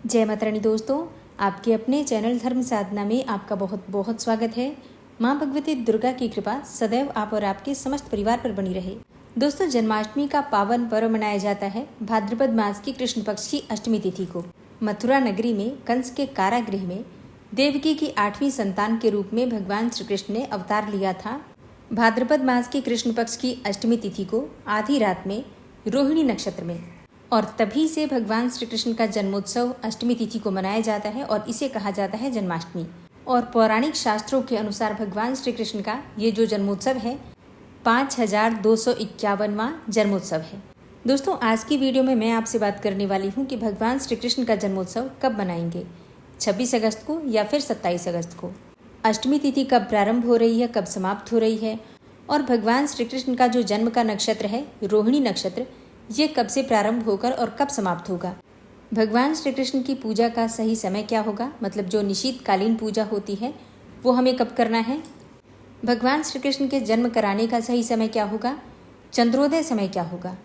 जय माता रानी दोस्तों, आपके अपने चैनल धर्म साधना में आपका बहुत बहुत स्वागत है। माँ भगवती दुर्गा की कृपा सदैव आप और आपके समस्त परिवार पर बनी रहे। दोस्तों, जन्माष्टमी का पावन पर्व मनाया जाता है भाद्रपद मास की कृष्ण पक्ष की अष्टमी तिथि को। मथुरा नगरी में कंस के कारागृह में देवकी की 8वीं संतान के रूप में भगवान श्री कृष्ण ने अवतार लिया था। भाद्रपद मास की कृष्ण पक्ष की अष्टमी तिथि को आधी रात में रोहिणी नक्षत्र में, और तभी से भगवान श्री कृष्ण का जन्मोत्सव अष्टमी तिथि को मनाया जाता है और इसे कहा जाता है जन्माष्टमी। और पौराणिक शास्त्रों के अनुसार भगवान श्री कृष्ण का ये जो जन्मोत्सव है 5251वां जन्मोत्सव है। दोस्तों, आज की वीडियो में मैं आपसे बात करने वाली हूँ कि भगवान श्री कृष्ण का जन्मोत्सव कब मनाएंगे, 26 अगस्त को या फिर 27 अगस्त को। अष्टमी तिथि कब प्रारंभ हो रही है, कब समाप्त हो रही है, और भगवान श्री कृष्ण का जो जन्म का नक्षत्र है रोहिणी नक्षत्र, ये कब से प्रारंभ होकर और कब समाप्त होगा। भगवान श्री कृष्ण की पूजा का सही समय क्या होगा, मतलब जो निशीतकालीन पूजा होती है वो हमें कब करना है। भगवान श्री कृष्ण के जन्म कराने का सही समय क्या होगा, चंद्रोदय समय क्या होगा,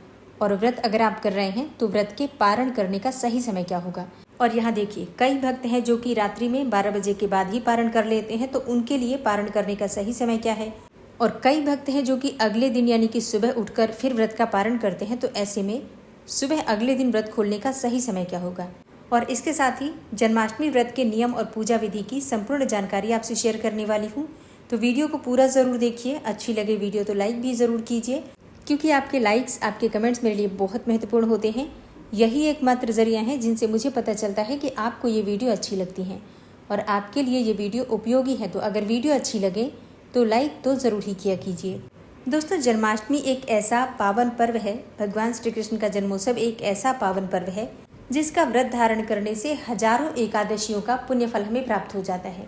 और व्रत अगर आप कर रहे हैं तो व्रत के पारण करने का सही समय क्या होगा। और यहाँ देखिए, कई भक्त हैं जो कि रात्रि में 12 बजे के बाद ही पारण कर लेते हैं, तो उनके लिए पारण करने का सही समय क्या है। और कई भक्त हैं जो कि अगले दिन यानी कि सुबह उठकर फिर व्रत का पारण करते हैं, तो ऐसे में सुबह अगले दिन व्रत खोलने का सही समय क्या होगा। और इसके साथ ही जन्माष्टमी व्रत के नियम और पूजा विधि की संपूर्ण जानकारी आपसे शेयर करने वाली हूँ, तो वीडियो को पूरा ज़रूर देखिए। अच्छी लगे वीडियो तो लाइक भी ज़रूर कीजिए, क्योंकि आपके लाइक्स, आपके कमेंट्स मेरे लिए बहुत महत्वपूर्ण होते हैं। यही एकमात्र जरिया है जिनसे मुझे पता चलता है कि आपको ये वीडियो अच्छी लगती हैं और आपके लिए ये वीडियो उपयोगी है। तो अगर वीडियो अच्छी लगे तो लाइक तो ज़रूर ही किया कीजिए। दोस्तों, जन्माष्टमी एक ऐसा पावन पर्व है, भगवान श्री कृष्ण का जन्मोत्सव एक ऐसा पावन पर्व है जिसका व्रत धारण करने से हजारों एकादशियों का पुण्य फल हमें प्राप्त हो जाता है।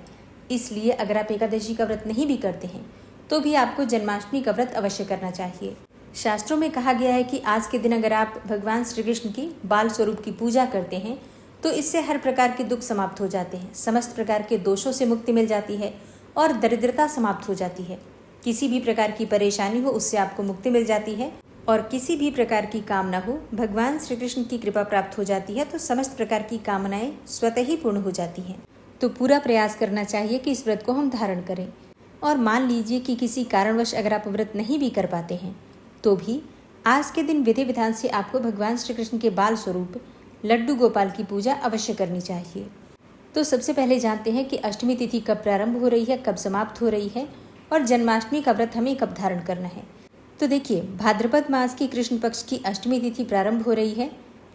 इसलिए अगर आप एकादशी का व्रत नहीं भी करते हैं तो भी आपको जन्माष्टमी का व्रत अवश्य करना चाहिए। शास्त्रों में कहा गया है कि आज के दिन अगर आप भगवान श्री कृष्ण की बाल स्वरूप की पूजा करते हैं तो इससे हर प्रकार के दुख समाप्त हो जाते हैं, समस्त प्रकार के दोषों से मुक्ति मिल जाती है और दरिद्रता समाप्त हो जाती है। किसी भी प्रकार की परेशानी हो उससे आपको मुक्ति मिल जाती है, और किसी भी प्रकार की कामना हो भगवान श्री कृष्ण की कृपा प्राप्त हो जाती है, तो समस्त प्रकार की कामनाएं स्वतः ही पूर्ण हो जाती हैं। तो पूरा प्रयास करना चाहिए कि इस व्रत को हम धारण करें। और मान लीजिए कि किसी कारणवश अगर आप व्रत नहीं भी कर पाते हैं तो भी आज के दिन विधि विधान से आपको भगवान श्री कृष्ण के बाल स्वरूप लड्डू गोपाल की पूजा अवश्य करनी चाहिए। तो सबसे पहले जानते हैं कि अष्टमी तिथि कब प्रारंभ हो रही है, कब समाप्त हो रही है, और जन्माष्टमी का व्रत हमें कब धारण करना है। तो देखिए, भाद्रपद मास की कृष्ण पक्ष की अष्टमी तिथि प्रारंभ हो रही है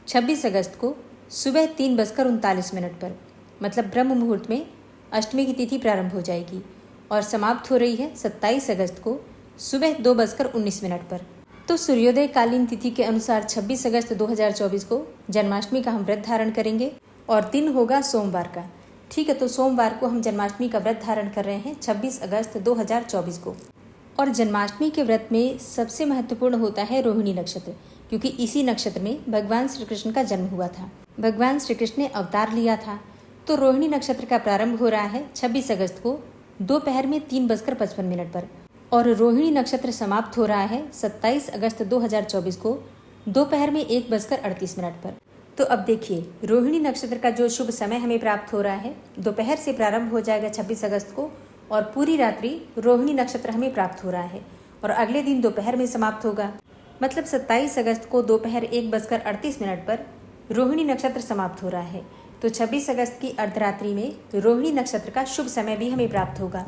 26 अगस्त को सुबह 3:39 पर, मतलब ब्रह्म मुहूर्त में अष्टमी की तिथि प्रारंभ हो जाएगी, और समाप्त हो रही है 27 अगस्त को सुबह 2:19 पर। तो सूर्योदय कालीन तिथि के अनुसार 26 अगस्त 2024 को जन्माष्टमी का हम व्रत धारण करेंगे, और दिन होगा सोमवार का। ठीक है, तो सोमवार को हम जन्माष्टमी का व्रत धारण कर रहे हैं 26 अगस्त 2024 को। और जन्माष्टमी के व्रत में सबसे महत्वपूर्ण होता है रोहिणी नक्षत्र, क्योंकि इसी नक्षत्र में भगवान श्री कृष्ण का जन्म हुआ था, भगवान श्री कृष्ण ने अवतार लिया था। तो रोहिणी नक्षत्र का प्रारंभ हो रहा है 26 अगस्त को दोपहर में 3:55 पर, और रोहिणी नक्षत्र समाप्त हो रहा है 27 अगस्त 2024 को दोपहर में 1:38 पर। तो अब देखिए, रोहिणी नक्षत्र का जो शुभ समय हमें प्राप्त हो रहा है दोपहर से प्रारंभ हो जाएगा 26 अगस्त को, और पूरी रात्रि रोहिणी नक्षत्र हमें प्राप्त हो रहा है, और अगले दिन दोपहर में समाप्त होगा। मतलब 27 अगस्त को दोपहर 1:38 पर रोहिणी नक्षत्र समाप्त हो रहा है। तो 26 अगस्त की अर्धरात्रि में रोहिणी नक्षत्र का शुभ समय भी हमें प्राप्त होगा।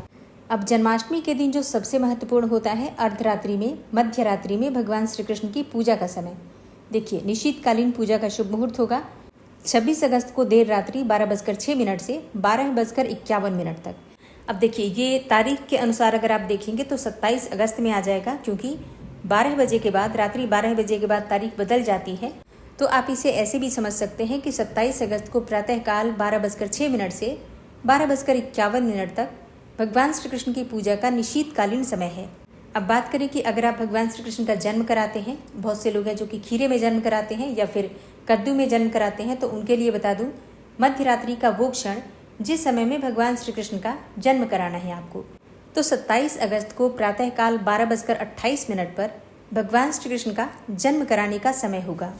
अब जन्माष्टमी के दिन जो सबसे महत्वपूर्ण होता है अर्धरात्रि में, मध्य रात्रि में भगवान श्री कृष्ण की पूजा का समय। देखिए, निशीतकालीन पूजा का शुभ मुहूर्त होगा 26 अगस्त को देर रात्रि 12:06 से 12:51 तक। अब देखिए, ये तारीख के अनुसार अगर आप देखेंगे तो 27 अगस्त में आ जाएगा, क्योंकि 12 बजे के बाद, रात्रि 12 बजे के बाद तारीख बदल जाती है। तो आप इसे ऐसे भी समझ सकते हैं कि 27 अगस्त को प्रातःकाल 12:06 से 12:51 तक भगवान श्री कृष्ण की पूजा का निशीतकालीन समय है। अब बात करें कि अगर आप भगवान श्री कृष्ण का जन्म कराते हैं, बहुत से लोग हैं जो कि खीरे में जन्म कराते हैं या फिर कद्दू में जन्म कराते हैं, तो उनके लिए बता दूं, मध्य रात्रि का वो क्षण जिस समय में भगवान श्री कृष्ण का जन्म कराना है आपको। तो 27 अगस्त को प्रातःकाल 12:28 पर भगवान श्री कृष्ण का जन्म कराने का समय होगा।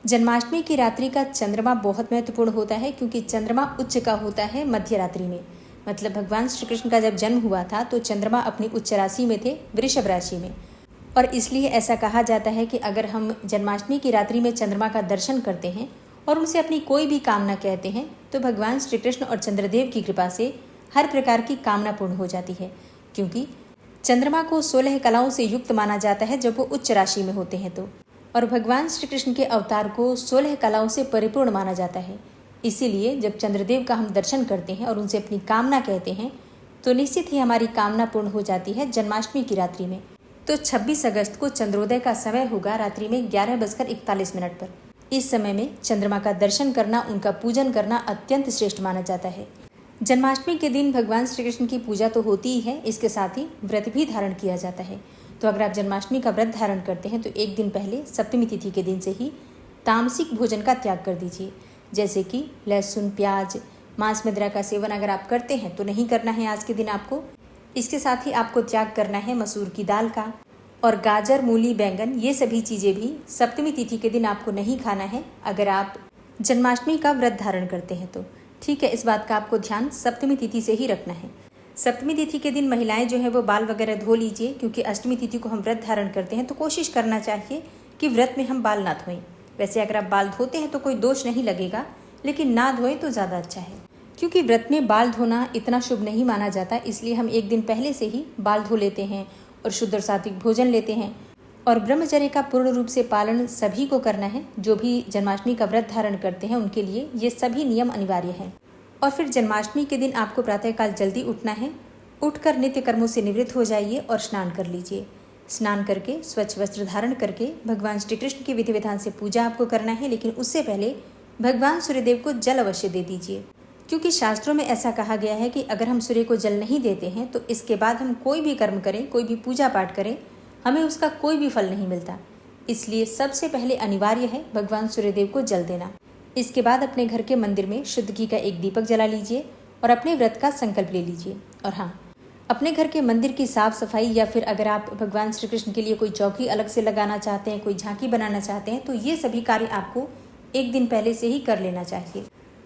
जन्माष्टमी की रात्रि का चंद्रमा बहुत महत्वपूर्ण होता है क्योंकि चंद्रमा उच्च का होता है मध्य रात्रि में। मतलब भगवान श्री कृष्ण का जब जन्म हुआ था तो चंद्रमा अपनी उच्च राशि में थे, वृषभ राशि में। और इसलिए ऐसा कहा जाता है कि अगर हम जन्माष्टमी की रात्रि में चंद्रमा का दर्शन करते हैं और उनसे अपनी कोई भी कामना कहते हैं तो भगवान श्री कृष्ण और चंद्रदेव की कृपा से हर प्रकार की कामना पूर्ण हो जाती है। क्योंकि चंद्रमा को 16 कलाओं से युक्त माना जाता है जब वो उच्च राशि में होते हैं तो, और भगवान श्री कृष्ण के अवतार को 16 कलाओं से परिपूर्ण माना जाता है। इसीलिए जब चंद्रदेव का हम दर्शन करते हैं और उनसे अपनी कामना कहते हैं तो निश्चित ही हमारी कामना पूर्ण हो जाती है जन्माष्टमी की रात्रि में। तो 26 अगस्त को चंद्रोदय का समय होगा रात्रि में 11:41 पर। इस समय में चंद्रमा का दर्शन करना, उनका पूजन करना अत्यंत श्रेष्ठ माना जाता है। जन्माष्टमी के दिन भगवान श्री कृष्ण की पूजा तो होती ही है, इसके साथ ही व्रत भी धारण किया जाता है। तो अगर आप जन्माष्टमी का व्रत धारण करते हैं तो एक दिन पहले सप्तमी तिथि के दिन से ही तामसिक भोजन का त्याग कर दीजिए, जैसे कि लहसुन, प्याज, मांस, मदिरा का सेवन अगर आप करते हैं तो नहीं करना है आज के दिन आपको। इसके साथ ही आपको त्याग करना है मसूर की दाल का, और गाजर, मूली, बैंगन ये सभी चीज़ें भी सप्तमी तिथि के दिन आपको नहीं खाना है अगर आप जन्माष्टमी का व्रत धारण करते हैं तो। ठीक है, इस बात का आपको ध्यान सप्तमी तिथि से ही रखना है। सप्तमी तिथि के दिन महिलाएं जो है वो बाल वगैरह धो लीजिए, क्योंकि अष्टमी तिथि को हम व्रत धारण करते हैं तो कोशिश करना चाहिए कि व्रत में हम बाल ना धोएं। वैसे अगर आप बाल धोते हैं तो कोई दोष नहीं लगेगा, लेकिन ना धोएं तो ज़्यादा अच्छा है, क्योंकि व्रत में बाल धोना इतना शुभ नहीं माना जाता। इसलिए हम एक दिन पहले से ही बाल धो लेते हैं और शुद्ध और सात्विक भोजन लेते हैं। और ब्रह्मचर्य का पूर्ण रूप से पालन सभी को करना है। जो भी जन्माष्टमी का व्रत धारण करते हैं उनके लिए ये सभी नियम अनिवार्य हैं। और फिर जन्माष्टमी के दिन आपको प्रातःकाल जल्दी उठना है। उठकर नित्य कर्मों से निवृत्त हो जाइए और स्नान कर लीजिए। स्नान करके स्वच्छ वस्त्र धारण करके भगवान श्री कृष्ण की विधि विधान से पूजा आपको करना है, लेकिन उससे पहले भगवान सूर्यदेव को जल अवश्य दे दीजिए, क्योंकि शास्त्रों में ऐसा कहा गया है कि अगर हम सूर्य को जल नहीं देते हैं तो इसके बाद हम कोई भी कर्म करें, कोई भी पूजा पाठ करें, हमें उसका कोई भी फल नहीं मिलता। इसलिए सबसे पहले अनिवार्य है भगवान सूर्यदेव को जल देना। इसके बाद अपने घर के मंदिर में शुद्ध घी का एक दीपक जला लीजिए और अपने व्रत का संकल्प ले लीजिए। और हाँ, अपने घर के मंदिर की साफ सफाई, या फिर अगर आप भगवान श्री कृष्ण के लिए कोई चौकी अलग से लगाना चाहते हैं, कोई झांकी बनाना चाहते हैं, तो ये सभी कार्य आपको एक दिन पहले से ही कर लेना चाहिए।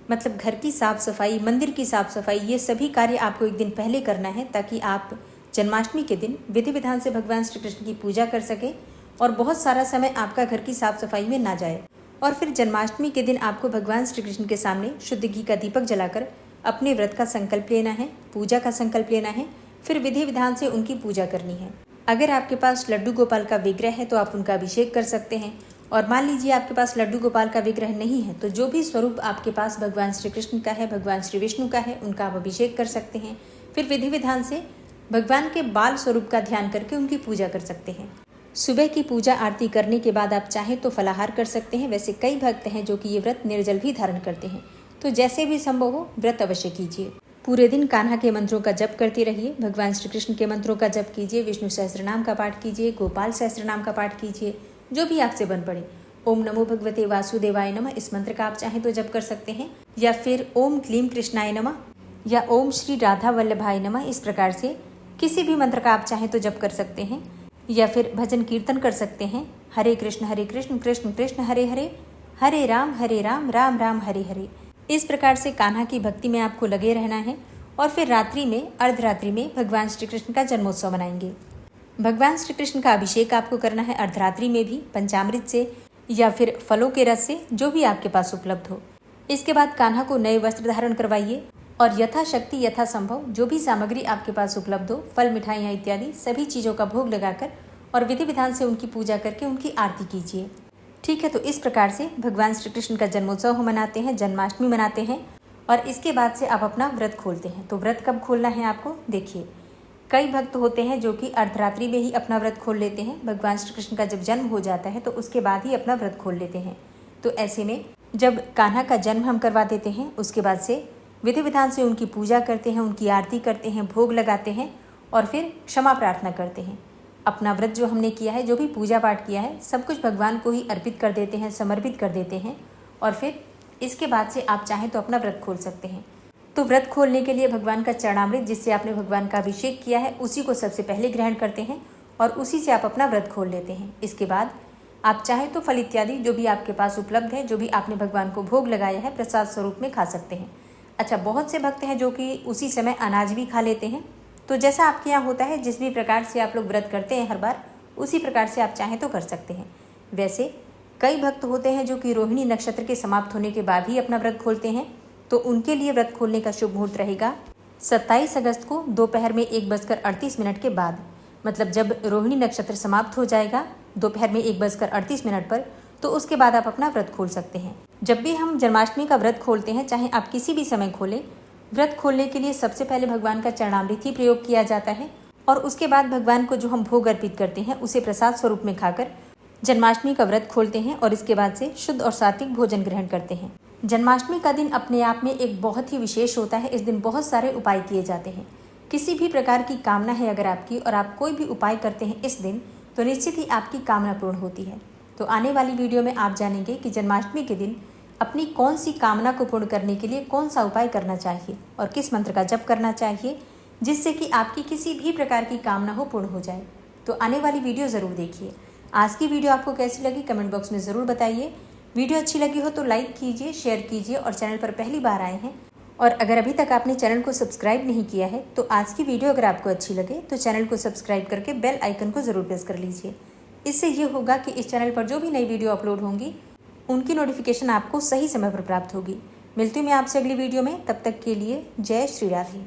मतलब घर की साफ सफाई, मंदिर की साफ सफाई, ये सभी कार्य आपको एक दिन पहले करना है, ताकि आप जन्माष्टमी के दिन विधि विधान से भगवान श्री कृष्ण की पूजा कर सकें और बहुत सारा समय आपका घर की साफ सफाई में ना जाए। और फिर जन्माष्टमी के दिन आपको भगवान श्री कृष्ण के सामने शुद्ध घी का दीपक जलाकर अपने व्रत का संकल्प लेना है, पूजा का संकल्प लेना है, फिर विधि विधान से उनकी पूजा करनी है। अगर आपके पास लड्डू गोपाल का विग्रह है तो आप उनका अभिषेक कर सकते हैं, और मान लीजिए आपके पास लड्डू गोपाल का विग्रह नहीं है तो जो भी स्वरूप आपके पास भगवान श्री कृष्ण का है, भगवान श्री विष्णु का है, उनका आप अभिषेक कर सकते हैं। फिर विधि विधान से भगवान के बाल स्वरूप का ध्यान करके उनकी पूजा कर सकते हैं। सुबह की पूजा आरती करने के बाद आप चाहें तो फलाहार कर सकते हैं। वैसे कई भक्त हैं जो कि ये व्रत निर्जल भी धारण करते हैं, तो जैसे भी संभव हो व्रत अवश्य कीजिए। पूरे दिन कान्हा के मंत्रों का जप करते रहिए, भगवान श्री कृष्ण के मंत्रों का जप कीजिए, विष्णु सहस्त्रनाम का पाठ कीजिए, गोपाल सहस्त्रनाम का पाठ कीजिए, जो भी आपसे बन पड़े। ओम नमो भगवते वासुदेवाय नमः, इस मंत्र का आप चाहें तो जप कर सकते हैं, या फिर ओम क्लीम कृष्णाय नमः या ओम श्री राधा वल्लभाय नमः, इस प्रकार से किसी भी मंत्र का आप चाहें तो जप कर सकते हैं। या फिर भजन कीर्तन कर सकते हैं, हरे कृष्ण कृष्ण कृष्ण हरे हरे, हरे राम राम राम हरे हरे। इस प्रकार से कान्हा की भक्ति में आपको लगे रहना है। और फिर रात्रि में, अर्धरात्रि में भगवान श्री कृष्ण का जन्मोत्सव मनाएंगे। भगवान श्री कृष्ण का अभिषेक आपको करना है अर्धरात्रि में भी, पंचामृत से या फिर फलों के रस से, जो भी आपके पास उपलब्ध हो। इसके बाद कान्हा को नए वस्त्र धारण करवाइए और यथाशक्ति यथासंभव जो भी सामग्री आपके पास उपलब्ध हो, फल, मिठाइयाँ इत्यादि सभी चीज़ों का भोग लगाकर और विधि विधान से उनकी पूजा करके उनकी आरती कीजिए। ठीक है, तो इस प्रकार से भगवान श्री कृष्ण का जन्मोत्सव मनाते हैं, जन्माष्टमी मनाते हैं, और इसके बाद से आप अपना व्रत खोलते हैं। तो व्रत कब खोलना है आपको, देखिए, कई भक्त होते हैं जो कि अर्धरात्रि में ही अपना व्रत खोल लेते हैं। भगवान श्री कृष्ण का जब जन्म हो जाता है तो उसके बाद ही अपना व्रत खोल लेते हैं। तो ऐसे में जब कान्हा का जन्म हम करवा देते हैं, उसके बाद से विधि विधान से उनकी पूजा करते हैं, उनकी आरती करते हैं, भोग लगाते हैं और फिर क्षमा प्रार्थना करते हैं। अपना व्रत जो हमने किया है, जो भी पूजा पाठ किया है, सब कुछ भगवान को ही अर्पित कर देते हैं, समर्पित कर देते हैं। और फिर इसके बाद से आप चाहें तो अपना व्रत खोल सकते हैं। तो व्रत खोलने के लिए भगवान का चरणामृत, जिससे आपने भगवान का अभिषेक किया है, उसी को सबसे पहले ग्रहण करते हैं और उसी से आप अपना व्रत खोल लेते हैं। इसके बाद आप चाहें तो फल इत्यादि जो भी आपके पास उपलब्ध है, जो भी आपने भगवान को भोग लगाया है, प्रसाद स्वरूप में खा सकते हैं। अच्छा, बहुत से भक्त हैं जो कि उसी समय अनाज भी खा लेते हैं। तो जैसा आपके यहाँ होता है, जिस भी प्रकार से आप लोग व्रत करते हैं हर बार, उसी प्रकार से आप चाहें तो कर सकते हैं। वैसे कई भक्त होते हैं जो कि रोहिणी नक्षत्र के समाप्त होने के बाद ही अपना व्रत खोलते हैं, तो उनके लिए व्रत खोलने का शुभ मुहूर्त रहेगा 27 अगस्त को दोपहर में 1:38 के बाद। मतलब जब रोहिणी नक्षत्र समाप्त हो जाएगा दोपहर में 1:38 पर, तो उसके बाद आप अपना व्रत खोल सकते हैं। जब भी हम जन्माष्टमी का व्रत खोलते हैं, चाहे आप किसी भी समय खोलें, व्रत खोलने के लिए सबसे पहले भगवान का चरणामृत ही प्रयोग किया जाता है और उसके बाद भगवान को जो हम भोग अर्पित करते हैं उसे प्रसाद स्वरूप में खाकर जन्माष्टमी का व्रत खोलते हैं और इसके बाद से शुद्ध और सात्विक भोजन ग्रहण करते हैं। जन्माष्टमी का दिन अपने आप में एक बहुत ही विशेष होता है। इस दिन बहुत सारे उपाय किए जाते हैं। किसी भी प्रकार की कामना है अगर आपकी और आप कोई भी उपाय करते हैं इस दिन, तो निश्चित ही आपकी कामना पूर्ण होती है। तो आने वाली वीडियो में आप जानेंगे कि जन्माष्टमी के दिन अपनी कौन सी कामना को पूर्ण करने के लिए कौन सा उपाय करना चाहिए और किस मंत्र का जप करना चाहिए, जिससे कि आपकी किसी भी प्रकार की कामना हो पूर्ण हो जाए। तो आने वाली वीडियो ज़रूर देखिए। आज की वीडियो आपको कैसी लगी कमेंट बॉक्स में ज़रूर बताइए। वीडियो अच्छी लगी हो तो लाइक कीजिए, शेयर कीजिए और चैनल पर पहली बार आए हैं और अगर अभी तक आपने चैनल को सब्सक्राइब नहीं किया है, तो आज की वीडियो अगर आपको अच्छी लगे तो चैनल को सब्सक्राइब करके बेल आइकन को ज़रूर प्रेस कर लीजिए। इससे ये होगा कि इस चैनल पर जो भी नई वीडियो अपलोड होंगी उनकी नोटिफिकेशन आपको सही समय पर प्राप्त होगी। मिलती हूँ मैं आपसे अगली वीडियो में, तब तक के लिए जय श्री राधे।